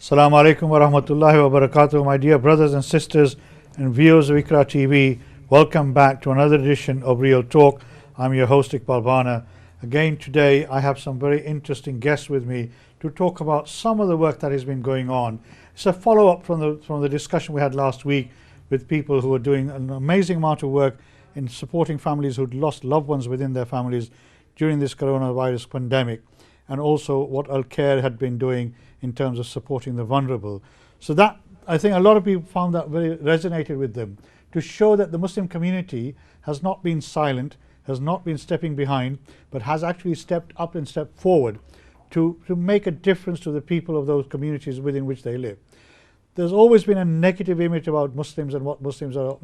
Assalamu alaikum wa rahmatullahi wa barakatuh, my dear brothers and sisters and viewers of Ikra TV. Welcome back to another edition of Real Talk. I'm your host Iqbal Bana. Again today I have some very interesting guests with me to talk about some of the work that has been going on. It's a follow-up from the discussion we had last week with people who are doing an amazing amount of work in supporting families who'd lost loved ones within their families during this coronavirus pandemic, and also what Al Care had been doing in terms of supporting the vulnerable. So that, I think a lot of people found that very resonated with them, to show that the Muslim community has not been silent, has not been stepping behind, but has actually stepped up and stepped forward to make a difference to the people of those communities within which they live. There's always been a negative image about Muslims and what Muslims are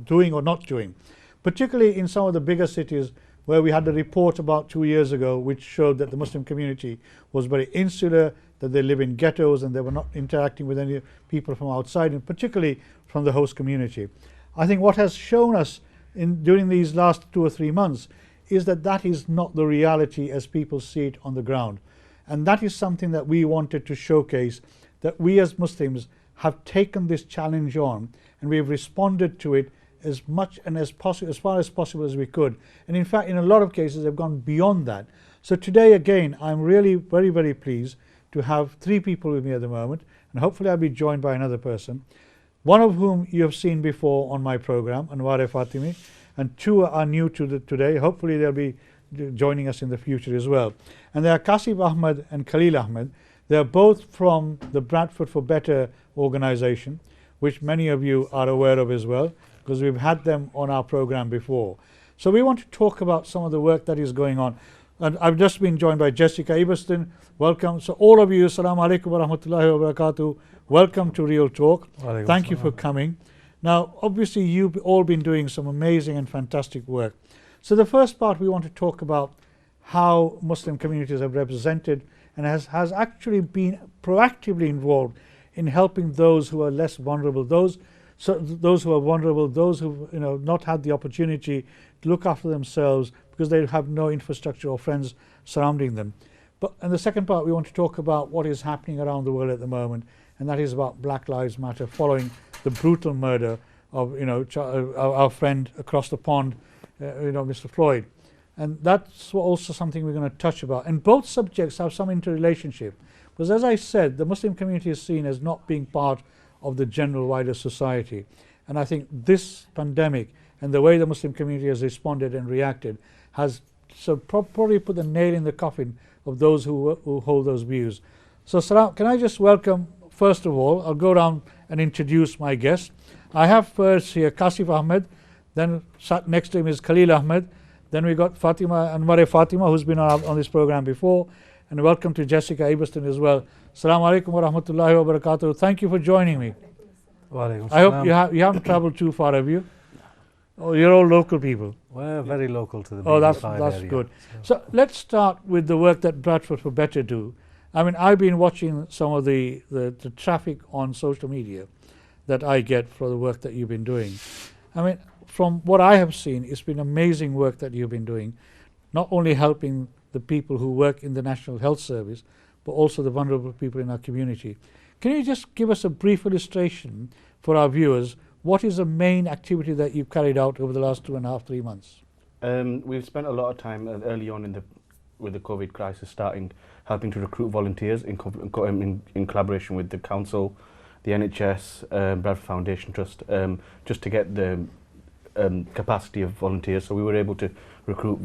doing or not doing, particularly in some of the bigger cities where we had a report about 2 years ago which showed that the Muslim community was very insular, that they live in ghettos and they were not interacting with any people from outside, and particularly from the host community. I think what has shown us during these last 2 or 3 months is that that is not the reality as people see it on the ground. And that is something that we wanted to showcase, that we as Muslims have taken this challenge on and we've responded to it as much and as far as possible as we could. And in fact, in a lot of cases, have gone beyond that. So today, again, I'm really very, very pleased to have 3 people with me at the moment, and hopefully I'll be joined by another person, one of whom you have seen before on my program, Anwar Fatimi, and 2 are new to today. Hopefully they'll be joining us in the future as well. And they are Kasif Ahmed and Khalil Ahmed. They are both from the Bradford for Better organization, which many of you are aware of as well, because we've had them on our program before. So we want to talk about some of the work that is going on. And I've just been joined by Jessica Eberston. Welcome. So all of you, assalamu alaikum wa rahmatullahi wa barakatuh. Welcome to Real Talk. Thank you for coming. Now, obviously you've all been doing some amazing and fantastic work. So the first part, we want to talk about how Muslim communities have represented and has actually been proactively involved in helping those who are less vulnerable, those who are vulnerable, those who not had the opportunity to look after themselves because they have no infrastructure or friends surrounding them. But in the second part, we want to talk about what is happening around the world at the moment, and that is about Black Lives Matter, following the brutal murder of our friend across the pond, Mr. Floyd. And that's also something we're going to touch about. And both subjects have some interrelationship, because as I said, the Muslim community is seen as not being part of the general wider society. And I think this pandemic and the way the Muslim community has responded and reacted has probably put the nail in the coffin of those who hold those views. So Salam, can I just welcome, first of all, I'll go around and introduce my guests. I have first here Kasif Ahmed, then sat next to him is Khalil Ahmed, then we got Anwar Fatima, who's been on this program before, and welcome to Jessica Eberston as well. Assalamu alaikum wa rahmatullahi wa barakatuh. Thank you for joining me. I hope you haven't traveled too far, have you? Oh, you're all local people. We're very local to the that's area. Good. So let's start with the work that Bradford for Better do. I mean, I've been watching some of the traffic on social media that I get for the work that you've been doing. I mean, from what I have seen, it's been amazing work that you've been doing, not only helping the people who work in the National Health Service, but also the vulnerable people in our community. Can you just give us a brief illustration for our viewers? What is the main activity that you've carried out over the last 2.5, 3 months? We've spent a lot of time early on with the COVID crisis, helping to recruit volunteers in collaboration with the council, the NHS, Bradford Foundation Trust, just to get the capacity of volunteers. So we were able to recruit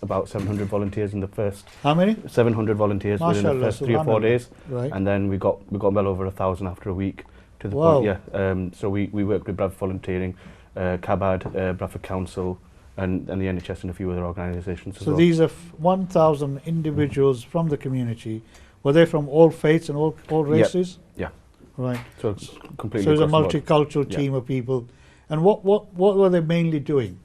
about 700 volunteers in the first. How many? 700 volunteers within the first 3 or 4 days, right. And then we got well over 1,000 after a week. To the wow. point, yeah. So we work with Bradford Volunteering, CABAD, Bradford Council, and the NHS and a few other organisations as well. So these are 1,000 individuals from the community. Were they from all faiths and all races? Yeah. Right. So it's completely. So it's a multicultural team of people. And what were they mainly doing?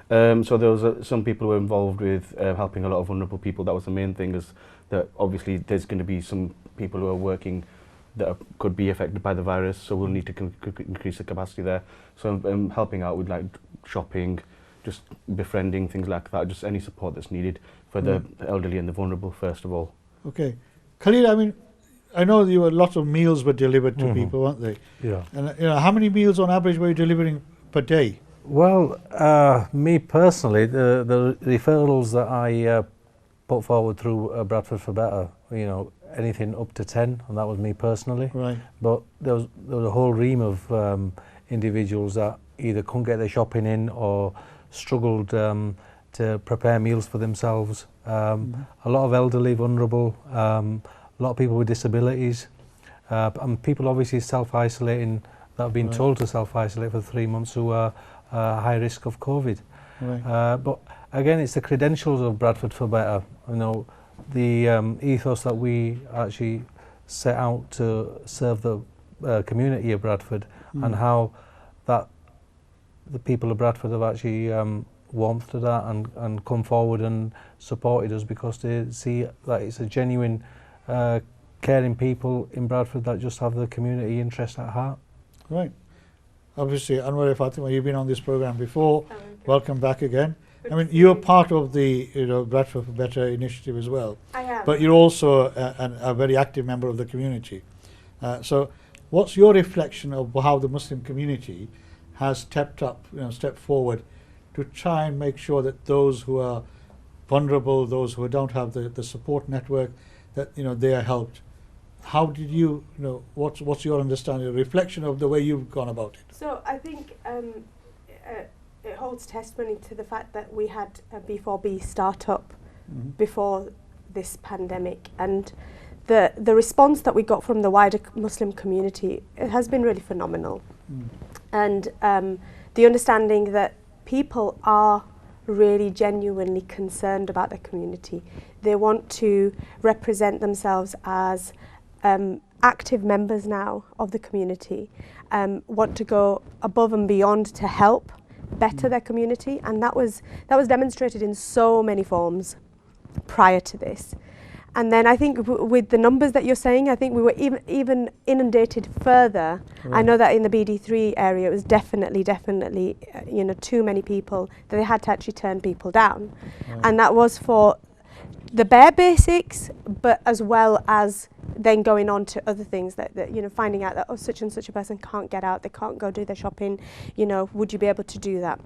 So there was some people who were involved with helping a lot of vulnerable people. That was the main thing, is that obviously there's going to be some people who are working that could be affected by the virus, so we'll need to increase the capacity there. So I'm helping out with like shopping, just befriending, things like that, just any support that's needed for the elderly and the vulnerable first of all. Okay. Khalil, I mean, I know you were lots of meals were delivered to people, weren't they? Yeah. And how many meals on average were you delivering per day? Well, me personally, the referrals that I put forward through Bradford for Better, anything up to 10, and that was me personally. Right. But there was a whole ream of individuals that either couldn't get their shopping in or struggled to prepare meals for themselves. A lot of elderly, vulnerable, a lot of people with disabilities, and people obviously self-isolating that have been told to self-isolate for 3 months who are high risk of COVID. Right. But again, it's the credentials of Bradford for Better. The ethos that we actually set out to serve the community of Bradford, and how that the people of Bradford have actually warmed to that and come forward and supported us because they see that it's a genuine caring people in Bradford that just have the community interest at heart. Right. Obviously, Anwar Fatima, you've been on this program before. Welcome back again. I mean, you're part of the Bradford for Better initiative as well. I am. But you're also a very active member of the community. So, what's your reflection of how the Muslim community has stepped forward to try and make sure that those who are vulnerable, those who don't have the support network, that they are helped? How did what's your understanding, reflection of the way you've gone about it? So I think it holds testimony to the fact that we had a B4B startup before this pandemic, and the response that we got from the wider Muslim community, it has been really phenomenal. And the understanding that people are really genuinely concerned about their community. They want to represent themselves as active members now of the community, want to go above and beyond to help better their community, and that was demonstrated in so many forms prior to this. And then I think with the numbers that you're saying, I think we were even inundated further. Right. I know that in the BD3 area, it was definitely, too many people that they had to actually turn people down. Right. And that was for the bare basics, but as well as then going on to other things that finding out that, oh, such and such a person can't get out, they can't go do their shopping, would you be able to do that?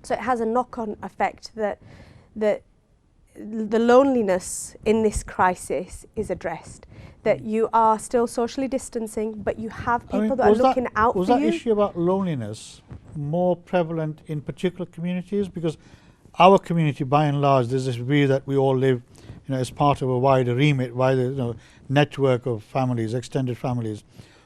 So it has a knock-on effect that the loneliness in this crisis is addressed, that you are still socially distancing, but you have people that are looking out for you. Was that issue about loneliness more prevalent in particular communities? Because our community, by and large, there's this view that we all live, as part of a wider remit, wider network of families, extended families.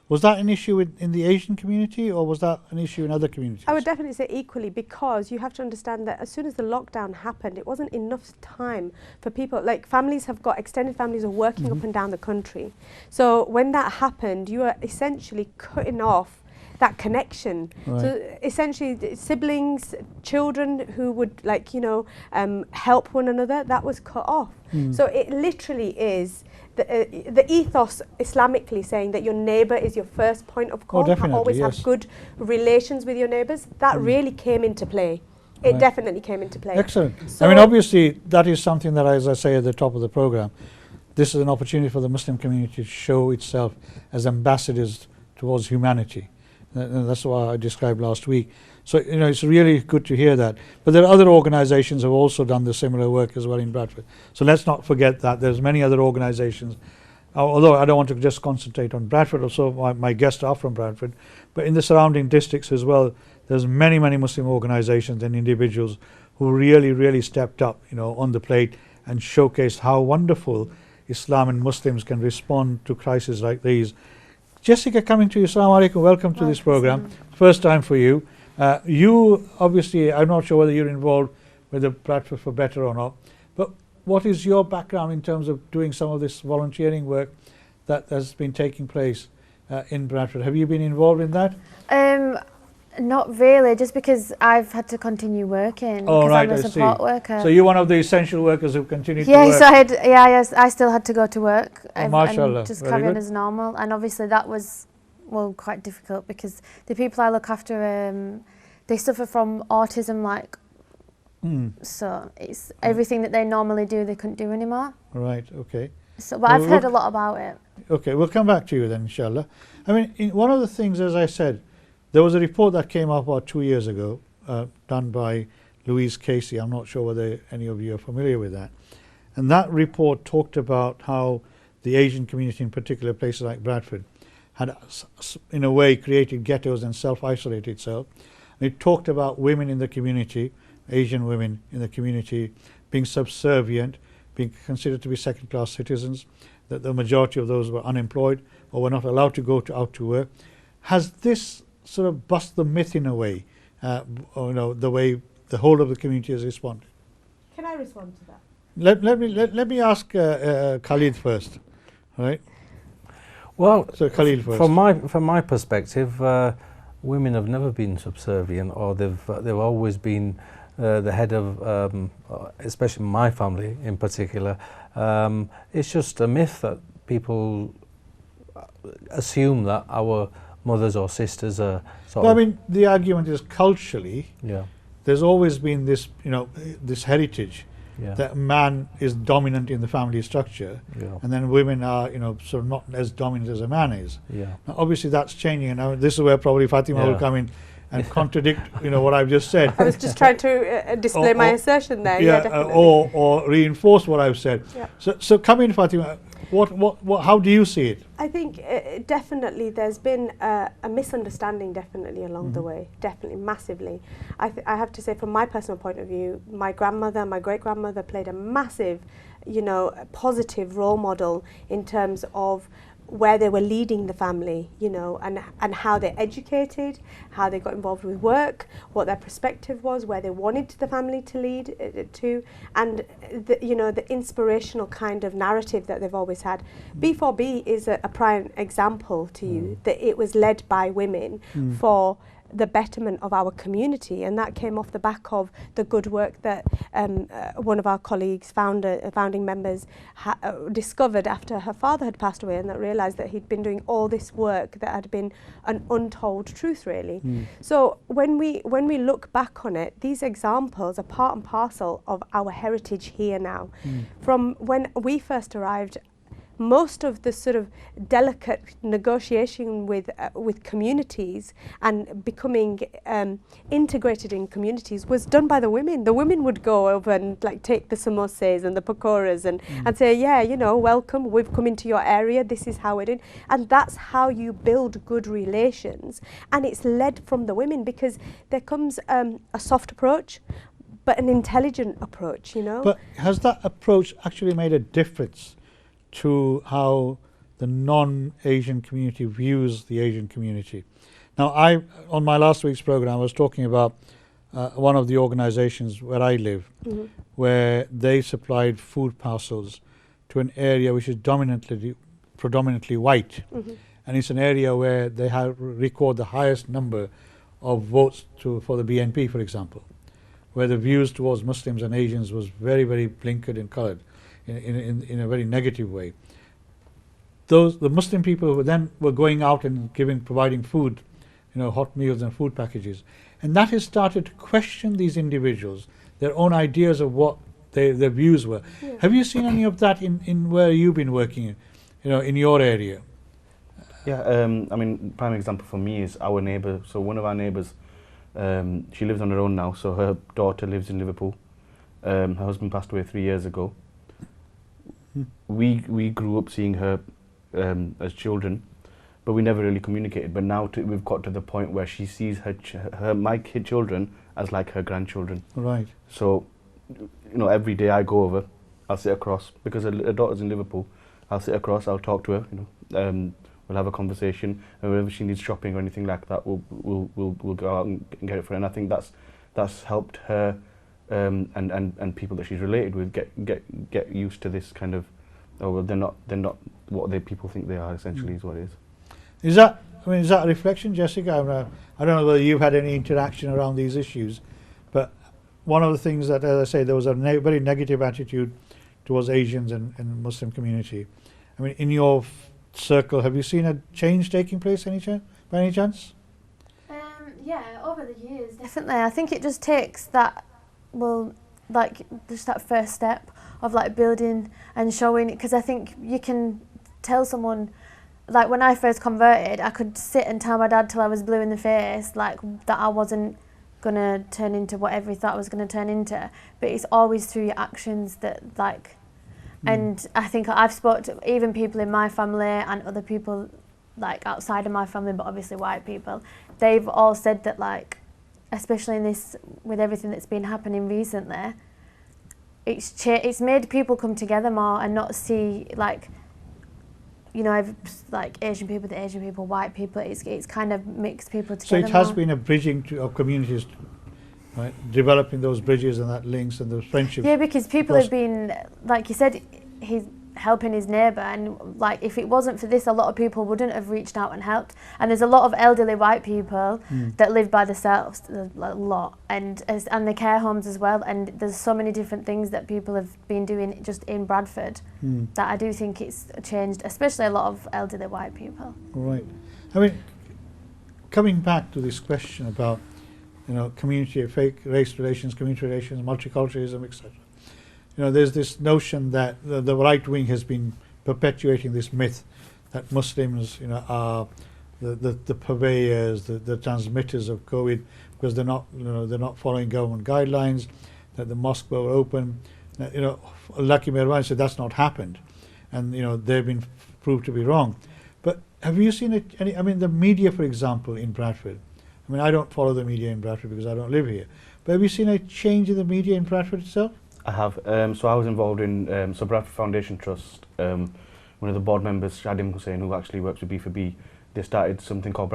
Was that an issue in the Asian community, or was that an issue in other communities? I would definitely say equally, because you have to understand that as soon as the lockdown happened, it wasn't enough time for people, like families have got, extended families are working up and down the country. So when that happened, you are essentially cutting off that connection. Right. So essentially siblings, children who would help one another, that was cut off. So it literally is the ethos Islamically saying that your neighbour is your first point of call, always have good relations with your neighbours, that really came into play. It definitely came into play. Excellent. So I mean, obviously, that is something that, as I say at the top of the programme, this is an opportunity for the Muslim community to show itself as ambassadors towards humanity. And that's what I described last week. So, it's really good to hear that. But there are other organizations who have also done the similar work as well in Bradford. So let's not forget that there's many other organizations, although I don't want to just concentrate on Bradford, also my guests are from Bradford, but in the surrounding districts as well, there's many Muslim organizations and individuals who really stepped up, on the plate and showcased how wonderful Islam and Muslims can respond to crises like these. Jessica, coming to you, Assalamu alaikum, welcome to this program. First time for you. You obviously, I'm not sure whether you're involved with the Bradford for Better or not, but what is your background in terms of doing some of this volunteering work that has been taking place in Bradford? Have you been involved in that? Not really, just because I've had to continue working because I'm a support worker. So you're one of the essential workers who continue to work? Yes, I still had to go to work and just carry on as normal. And obviously that was, quite difficult because the people I look after, they suffer from autism, so it's everything that they normally do, they couldn't do anymore. Right, okay. So, but I've heard a lot about it. Okay, we'll come back to you then, inshallah. I mean, one of the things, as I said, there was a report that came out about 2 years ago, done by Louise Casey. I'm not sure whether any of you are familiar with that. And that report talked about how the Asian community, in particular places like Bradford, had in a way created ghettos and self-isolated itself. And it talked about women in the community, Asian women in the community, being subservient, being considered to be second-class citizens, that the majority of those were unemployed or were not allowed to go out to work. Has this sort of bust the myth in a way, the way the whole of the community has responded? Can I respond to that? Let me ask Khalid first, right? Well, so Khalid first. From my perspective, women have never been subservient, or they've always been the head of, especially my family in particular. It's just a myth that people assume that our mothers or sisters are sort of. I mean, the argument is culturally. Yeah. There's always been this, this heritage. Yeah. That man is dominant in the family structure, and then women are, sort of not as dominant as a man is. Yeah. Now, obviously, that's changing, and now this is where probably Fatima will come in and contradict, what I've just said. I was just trying to display my assertion there. Yeah, definitely. Or reinforce what I've said. Yeah. So come in, Fatima. What? How do you see it? I think definitely there's been a misunderstanding definitely along the way, definitely massively. I have to say, from my personal point of view, my grandmother, my great-grandmother played a massive, positive role model in terms of where they were leading the family, and how they educated, how they got involved with work, what their perspective was, where they wanted the family to lead to, and the inspirational kind of narrative that they've always had. B4B is a prime example to you, that it was led by women for the betterment of our community, and that came off the back of the good work that one of our colleagues, founding members, discovered after her father had passed away, and that realised that he'd been doing all this work that had been an untold truth, really. So when we look back on it, these examples are part and parcel of our heritage here now. From when we first arrived, most of the sort of delicate negotiation with communities and becoming integrated in communities was done by the women. The women would go over and take the samosas and the pakoras and say, welcome, we've come into your area, this is how it is. And that's how you build good relations. And it's led from the women, because there comes a soft approach, but an intelligent approach, But has that approach actually made a difference to how the non-Asian community views the Asian community? Now, on my last week's program, I was talking about one of the organizations where I live, where they supplied food parcels to an area which is predominantly white. And it's an area where they record the highest number of votes for the BNP, for example, where the views towards Muslims and Asians was very, very blinkered and coloured in a very negative way. The Muslim people were going out and providing food, hot meals and food packages, and that has started to question these individuals, their own ideas of what their views were. Yeah. Have you seen any of that in where you've been working, in your area? Yeah, I mean, prime example for me is our neighbour. So one of our neighbours, she lives on her own now. So her daughter lives in Liverpool. Her husband passed away 3 years ago. We grew up seeing her as children, but we never really communicated. But now we've got to the point where she sees my children as like her grandchildren. Right. So, every day I go over, I'll sit across, because her daughter's in Liverpool. I'll sit across, I'll talk to her. We'll have a conversation, and whenever she needs shopping or anything like that, we'll go out and get it for her. And I think that's helped her and people that she's related with get used to this kind of, they're not what people think they are, essentially, is what it is. Is that a reflection, Jessica? I don't know whether you've had any interaction around these issues, but one of the things that, as I say, there was a very negative attitude towards Asians and Muslim community. I mean, in your circle, have you seen a change taking place by any chance? Yeah, over the years, definitely. I think it just takes that, just that first step of like building and showing, because I think you can tell someone, like when I first converted, I could sit and tell my dad till I was blue in the face, like that I wasn't gonna turn into whatever he thought I was gonna turn into, but it's always through your actions that like, and I think I've spoke to even people in my family and other people like outside of my family, but obviously white people, they've all said that like, especially in this, with everything that's been happening recently, it's made people come together more and not see like, you know, like Asian people to Asian people, white people. It's kind of mixed people together. So it has more. been a bridging of communities, right? Developing those bridges and that links and those friendships. Yeah, because people have been, like you said, he's helping his neighbour, and like if it wasn't for this, a lot of people wouldn't have reached out and helped. And there's a lot of elderly white people that live by themselves, a lot, and the care homes as well. And there's so many different things that people have been doing just in Bradford that I do think it's changed, especially a lot of elderly white people. Right. I mean, coming back to this question about, you know, community, fake race relations, community relations, multiculturalism, etc. You know, there's this notion that the right wing has been perpetuating this myth that Muslims, you know, are the purveyors, the transmitters of COVID, because they're not, you know, they're not following government guidelines, that the mosques were open. You know, Lucky Mirwan said that's not happened, and you know they've been proved to be wrong. But have you seen any? I mean, the media, for example, in Bradford. I mean, I don't follow the media in Bradford because I don't live here. But have you seen a change in the media in Bradford itself? I have. So I was involved in Bradford Foundation Trust. One of the board members, Shadim Hussain, who actually works with B4B, they started something called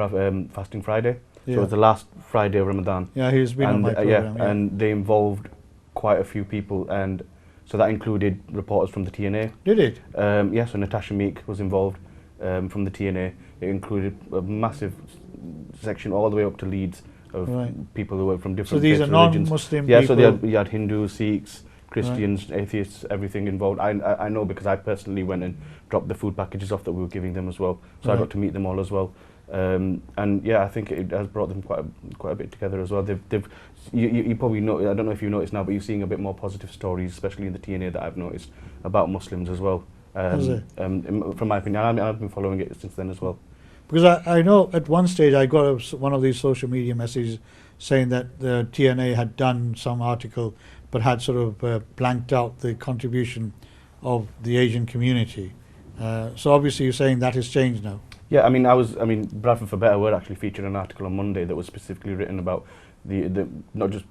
Fasting Friday. Yeah. So it was the last Friday of Ramadan. Yeah, he's been on my program. Yeah, and they involved quite a few people, and so that included reporters from the TNA. Did it? Yeah, so Natasha Meek was involved from the TNA. It included a massive section all the way up to Leeds of people who were from different religions. So these are non-Muslim people? Yeah, so you had Hindus, Sikhs, Christians, atheists, everything involved. I know because I personally went and dropped the food packages off that we were giving them as well. So I got to meet them all as well. And yeah, I think it has brought them quite a bit together as well. You probably know, I don't know if you noticed now, but you're seeing a bit more positive stories, especially in the TNA that I've noticed, about Muslims as well. From my opinion, I've been following it since then as well. Because I know at one stage I got one of these social media messages saying that the TNA had done some article but had sort of blanked out the contribution of the Asian community. So obviously you're saying that has changed now. Yeah, I mean, Bradford for Better Word actually featured an article on Monday that was specifically written about the not just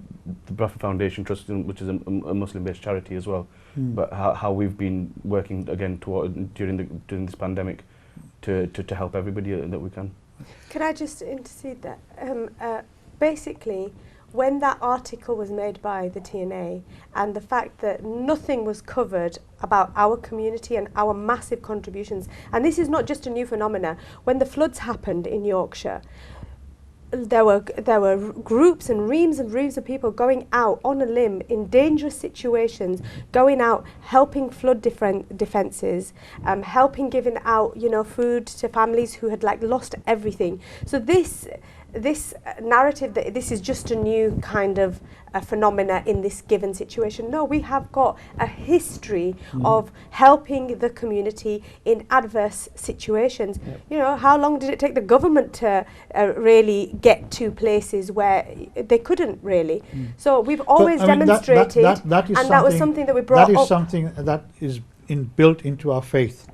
the Bradford Foundation Trust, which is a Muslim-based charity as well, but how we've been working again during this pandemic to help everybody that we can. Can I just intercede that? Basically, when that article was made by the TNA and the fact that nothing was covered about our community and our massive contributions, and this is not just a new phenomena, when the floods happened in Yorkshire, there were groups and reams of people going out on a limb in dangerous situations, going out helping flood defences, helping giving out, you know, food to families who had like lost everything. So this narrative that this is just a new kind of a phenomena in this given situation. No, we have got a history of helping the community in adverse situations. Yep. You know, how long did it take the government to really get to places where they couldn't really? So we've always demonstrated, that was something that we brought up. That is something that is built into our faith,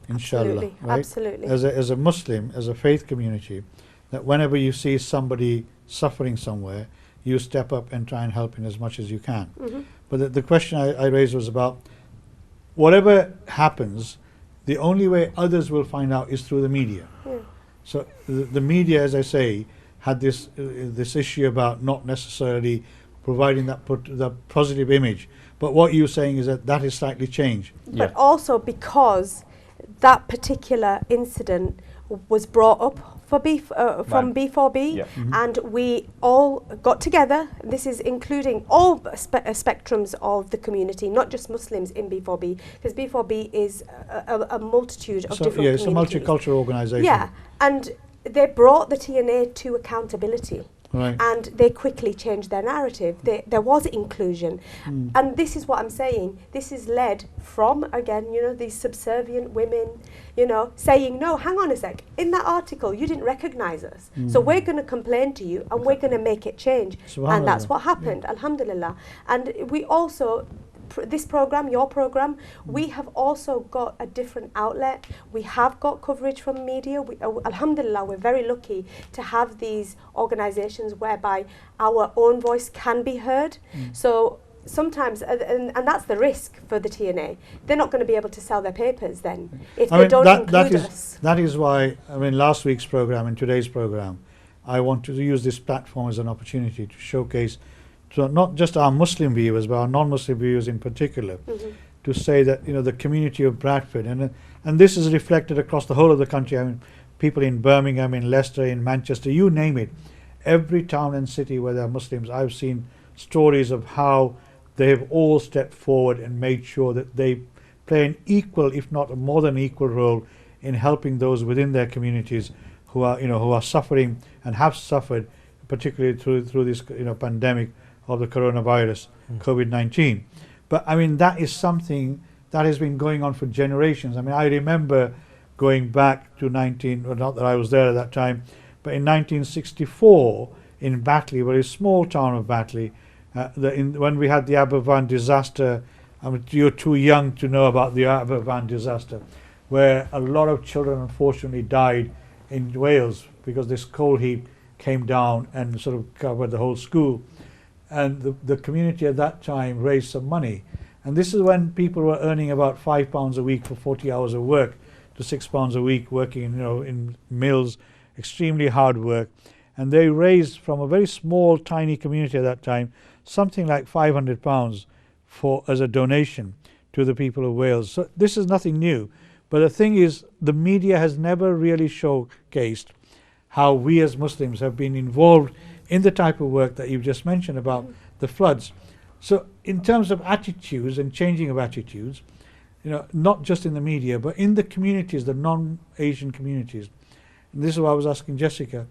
inshallah. Absolutely, right? absolutely. As a Muslim, as a faith community, that whenever you see somebody suffering somewhere, you step up and try and help in as much as you can. But the question I raised was about whatever happens, the only way others will find out is through the media. So the media, as I say, had this issue about not necessarily providing the positive image. But what you're saying is that is slightly changed. But also because that particular incident was brought up from B4B, and we all got together. This is including all spectrums of the community, not just Muslims in B4B, because B4B is a multitude of different communities. It's a multicultural organisation. Yeah, and they brought the TNA to accountability. and they quickly changed their narrative. There was inclusion. And this is what I'm saying. This is led from, again, you know, these subservient women, you know, saying, no, hang on a sec, in that article you didn't recognize us, so we're going to complain to you and we're going to make it change. And that's what happened, alhamdulillah. And we also, this program, your program, we have also got a different outlet. We have got coverage from media. Alhamdulillah, we're very lucky to have these organizations whereby our own voice can be heard. So sometimes, and that's the risk for the TNA, they're not going to be able to sell their papers then if they don't include us. That is why, I mean, last week's program and today's program, I want to use this platform as an opportunity to showcase to not just our Muslim viewers, but our non-Muslim viewers in particular, to say that, you know, the community of Bradford, and this is reflected across the whole of the country. I mean, people in Birmingham, in Leicester, in Manchester, you name it, every town and city where there are Muslims, I've seen stories of how they have all stepped forward and made sure that they play an equal, if not a more than equal role in helping those within their communities who are, you know, who are suffering and have suffered, particularly through this, you know, pandemic of the coronavirus, COVID-19. But I mean, that is something that has been going on for generations. I mean, I remember going back to not that I was there at that time, but in 1964 in Batley, a very small town of Batley, when we had the Aberfan disaster. I mean, you're too young to know about the Aberfan disaster, where a lot of children unfortunately died in Wales because this coal heap came down and sort of covered the whole school. And the community at that time raised some money. And this is when people were earning about £5 a week for 40 hours of work to £6 a week working, you know, in mills, extremely hard work. And they raised from a very small, tiny community at that time, something like £500 as a donation to the people of Wales. So this is nothing new. But the thing is, the media has never really showcased how we as Muslims have been involved in the type of work that you've just mentioned about the floods. So in terms of attitudes and changing of attitudes, you know, not just in the media, but in the communities, the non-Asian communities. And this is what I was asking Jessica.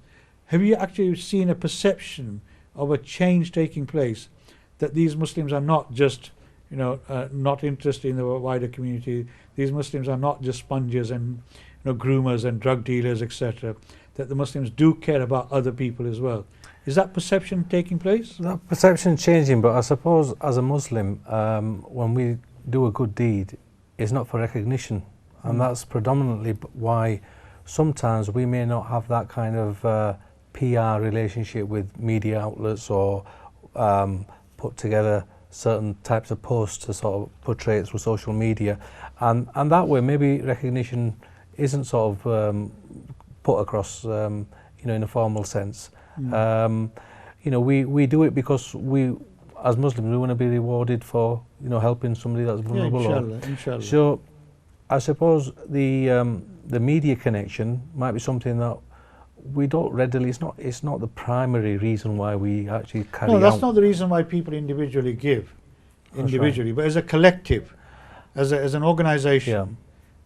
Have you actually seen a perception of a change taking place, that these Muslims are not just, you know, not interested in the wider community? These Muslims are not just sponges and, you know, groomers and drug dealers, etc. That the Muslims do care about other people as well. Is that perception taking place? That perception changing, but I suppose as a Muslim, when we do a good deed, it's not for recognition, and that's predominantly why sometimes we may not have that kind of PR relationship with media outlets, or put together certain types of posts to sort of portray it through social media, and that way maybe recognition isn't sort of put across, you know, in a formal sense. You know, we do it because we, as Muslims, we want to be rewarded for, you know, helping somebody that's vulnerable. Yeah, inshallah. So I suppose the media connection might be something that we don't readily, it's not the primary reason why we actually carry out. No, that's not the reason why people individually give, individually, but as a collective, as an organization.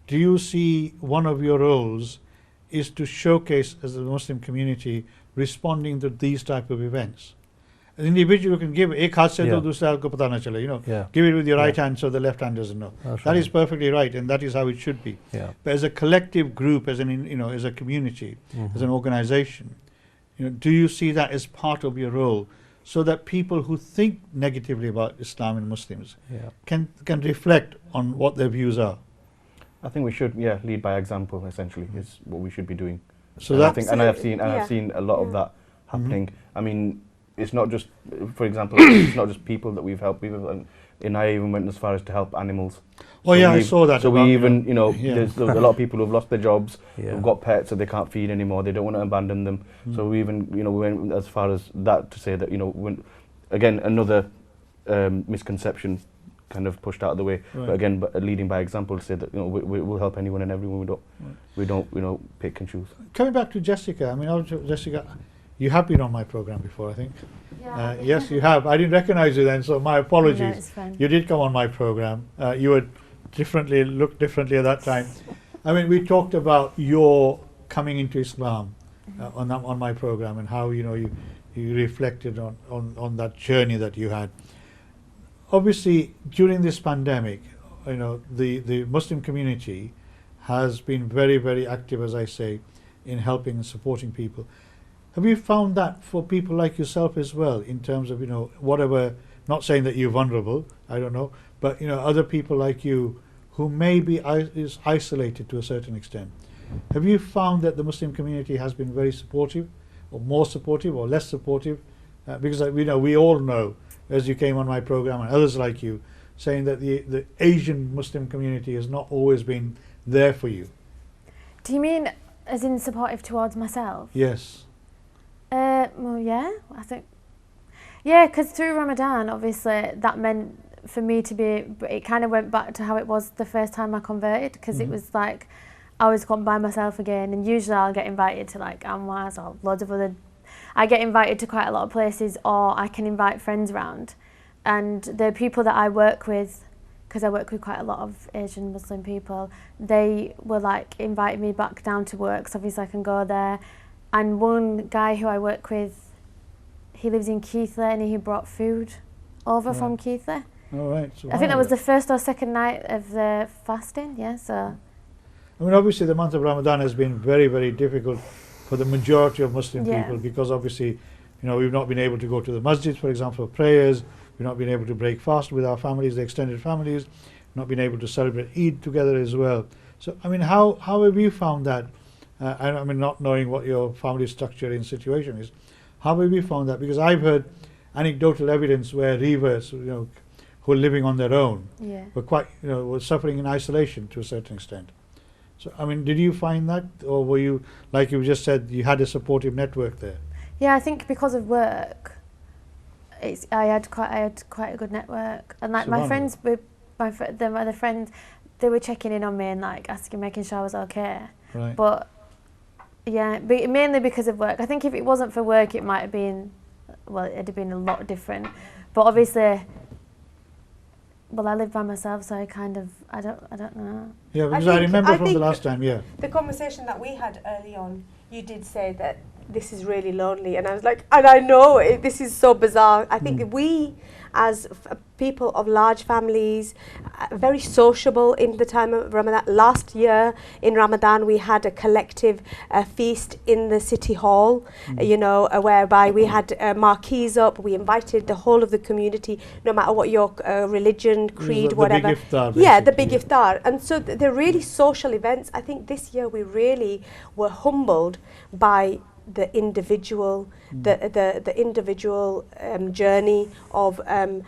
Do you see one of your roles is to showcase, as the Muslim community, responding to these type of events? An individual can give, ek haath se to dusra ko pata na chale, you know, give it with your right hand so the left hand doesn't know. That is perfectly right, and that is how it should be. But as a collective group, as an, you know, as a community, as an organization, you know, do you see that as part of your role, so that people who think negatively about Islam and Muslims can reflect on what their views are? I think we should, lead by example. Essentially, is what we should be doing. So and that I think, and I've seen a lot of that happening. I mean, it's not just, for example, it's not just people that we've helped. And I even went as far as to help animals. Oh, so I saw that. So we even, you know, there's a lot of people who've lost their jobs, who've got pets, so they can't feed anymore. They don't want to abandon them. So we even, you know, we went as far as that to say that, you know, again, another misconception kind of pushed out of the way. But again, leading by example, to say that, you know, we'll help anyone and everyone. We don't, you know, pick and choose. Coming back to Jessica, I mean, Jessica, you have been on my program before, I think. Yes, you have. I didn't recognize you then, so my apologies. No, it's fine. You did come on my program. You were looked differently at that time. I mean, we talked about your coming into Islam on my program, and how, you know, you reflected on that journey that you had. Obviously, during this pandemic, the Muslim community has been very, very active, as I say, in helping and supporting people. Have you found that for people like yourself as well, in terms of, whatever, not saying that you're vulnerable, I don't know, but, other people like you who may be is isolated to a certain extent. Have you found that the Muslim community has been very supportive, or more supportive, or less supportive? Because we all know, as you came on my program and others like you, saying that the Asian Muslim community has not always been there for you. Do you mean as in supportive towards myself? Yes. Well, yeah, I think. Yeah, because through Ramadan, obviously, that meant for me to be, it kind of went back to how it was the first time I converted, because it was like, I was gone by myself again, and usually I'll get invited to like Anwar's or loads of other, I get invited to quite a lot of places, or I can invite friends around. And the people that I work with, because I work with quite a lot of Asian Muslim people, they were like inviting me back down to work, so obviously I can go there. And one guy who I work with, he lives in Keighley, and he brought food over from Keighley. All right. I think that was the first or second night of the fasting, yeah, so. I mean, obviously the month of Ramadan has been very, very difficult for the majority of Muslim people, because obviously, we've not been able to go to the masjids, for example, for prayers. We've not been able to break fast with our families, the extended families. We've not been able to celebrate Eid together as well. So, I mean, how have you found that? I mean, not knowing what your family structure and situation is, how have you found that? Because I've heard anecdotal evidence where reverts, who are living on their own, were quite, were suffering in isolation to a certain extent. So, I mean, did you find that, or were you, like you just said, you had a supportive network there? Yeah, I think because of work, I had quite a good network, and like my friends, the other friends, they were checking in on me and like making sure I was okay. Right. But yeah, mainly because of work. I think if it wasn't for work, it might have been, well, it'd have been a lot different. But obviously, well, I live by myself, so I don't know. Yeah, because I remember from the last time, the conversation that we had early on, you did say that this is really lonely, and I was like, and I know this is so bizarre. I think we, as people of large families, very sociable in the time of Ramadan. Last year in Ramadan, we had a collective feast in the city hall, whereby we had marquees up. We invited the whole of the community, no matter what your religion, creed, whatever. The big iftar, the big iftar. And so they're really social events. I think this year we really were humbled by the individual, the individual journey of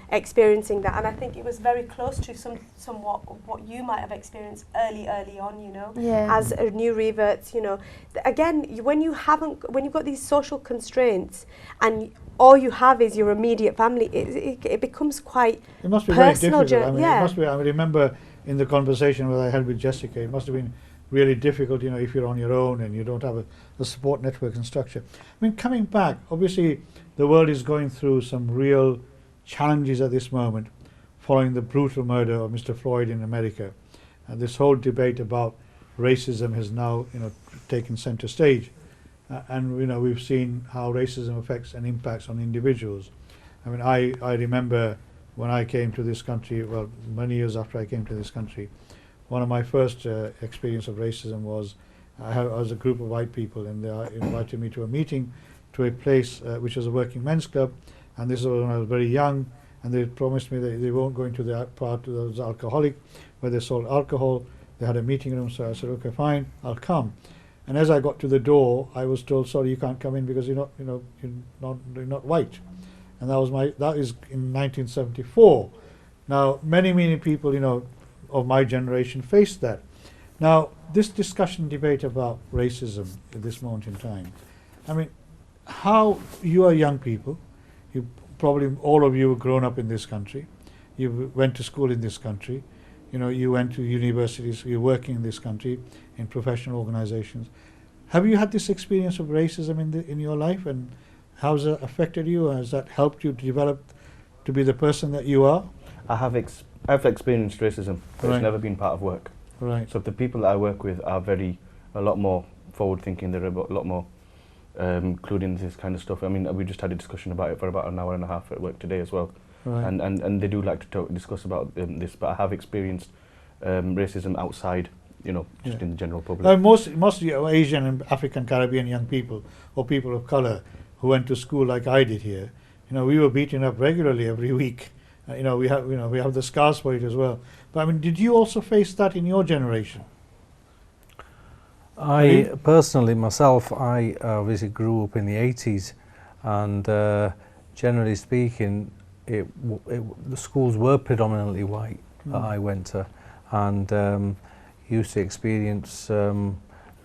experiencing that, and I think it was very close to somewhat what you might have experienced early on, as new reverts. Again, when you've got these social constraints and all you have is your immediate family, it becomes quite personal. It must be very difficult. I mean, it must be. I remember in the conversation that I had with Jessica, it must have been really difficult, if you're on your own and you don't have a support network and structure. I mean, coming back, obviously the world is going through some real challenges at this moment following the brutal murder of Mr. Floyd in America. And this whole debate about racism has now, taken center stage. And, we've seen how racism affects and impacts on individuals. I mean, I remember when I came to this country, well, many years after I came to this country, one of my first experience of racism was I was a group of white people, and they invited me to a meeting, to a place which was a working men's club, and this was when I was very young, and they promised me that they won't go into the part that was alcoholic, where they sold alcohol. They had a meeting room, so I said, okay, fine, I'll come. And as I got to the door, I was told, sorry, you can't come in because you're not white. And that is in 1974. Now, many people, of my generation faced that. Now, this discussion, debate about racism at this moment in time, I mean, how you are young people, you probably all of you have grown up in this country, you went to school in this country, you went to universities, you're working in this country in professional organizations. Have you had this experience of racism in your life, and how has it affected you? Has that helped you to develop to be the person that you are? I've experienced racism, but Right. it's never been part of work. Right. So the people that I work with are a lot more forward-thinking. They're a lot more including this kind of stuff. I mean, we just had a discussion about it for about an hour and a half at work today as well. Right. And they do like to discuss about this, but I have experienced racism outside, you know, just in the general public. Most Asian and African Caribbean young people or people of color who went to school like I did here, you know, we were beaten up regularly every week. We have the scars for it as well. But I mean, did you also face that in your generation? I personally, myself, I obviously grew up in the 80s, and generally speaking, the schools were predominantly white that I went to, and used to experience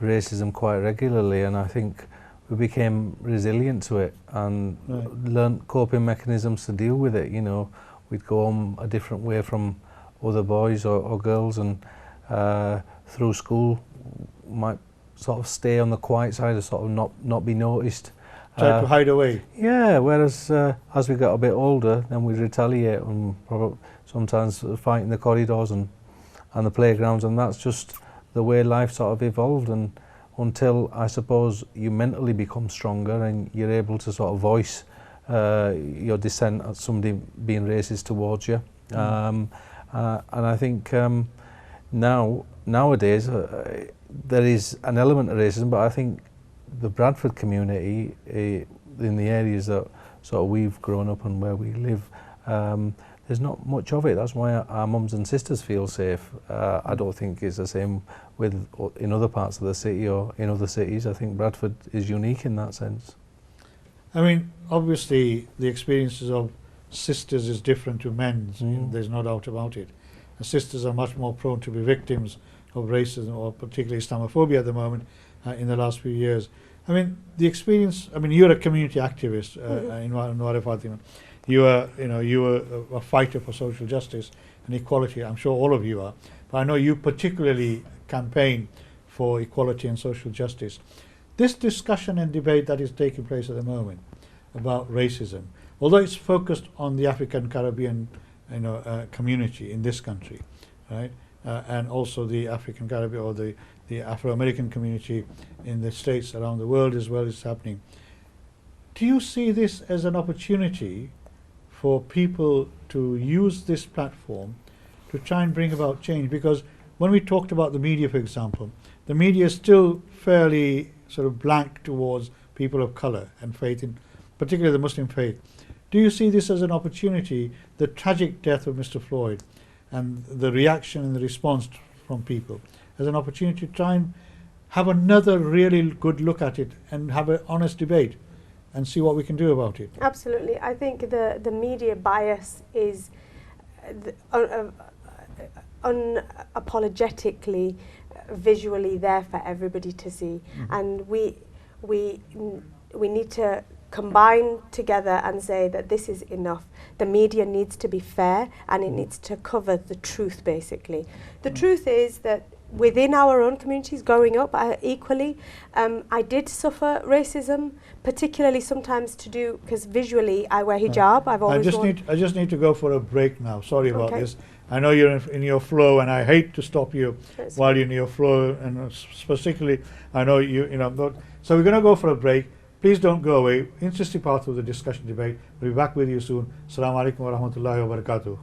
racism quite regularly, and I think we became resilient to it and learnt coping mechanisms to deal with it. You know, we'd go home a different way from other boys or girls, and through school might sort of stay on the quiet side or sort of not be noticed. Try to hide away. Yeah, whereas as we got a bit older, then we'd retaliate and sometimes fight in the corridors and the playgrounds, and that's just the way life sort of evolved, and until I suppose you mentally become stronger and you're able to sort of voice your dissent at somebody being racist towards you. And I think nowadays there is an element of racism, but I think the Bradford community in the areas that sort of we've grown up and where we live, there's not much of it. That's why our mums and sisters feel safe. I don't think it's the same in other parts of the city or in other cities. I think Bradford is unique in that sense. I mean, obviously the experiences of sisters is different to men's. There's no doubt about it. And sisters are much more prone to be victims of racism, or particularly Islamophobia at the moment, in the last few years. I mean, the experience, I mean, you're a community activist in Nwara Fatima. You were a fighter for social justice and equality. I'm sure all of you are. But I know you particularly campaign for equality and social justice. This discussion and debate that is taking place at the moment about racism, although it's focused on the African Caribbean community in this country, right? And also the African Caribbean or the Afro-American community in the States around the world as well is happening. Do you see this as an opportunity for people to use this platform to try and bring about change? Because when we talked about the media, for example, the media is still fairly sort of blank towards people of color and faith, in particularly the Muslim faith. Do you see this as an opportunity, the tragic death of Mr. Floyd and the reaction and the response from people, as an opportunity to try and have another really good look at it and have an honest debate and see what we can do about it? Absolutely. I think the media bias is unapologetically visually there for everybody to see, and we need to combine together and say that this is enough. The media needs to be fair, and it needs to cover the truth, basically. The truth is that within our own communities growing up, equally, I did suffer racism, particularly sometimes to do, because visually I wear hijab. I've always I just need to go for a break now. Sorry about this. I know you're in your flow, and I hate to stop you while you're in your flow, and specifically, I know so we're going to go for a break. Please don't go away. Interesting part of the discussion debate. We'll be back with you soon. Assalamu alaikum wa rahmatullahi wa barakatuh.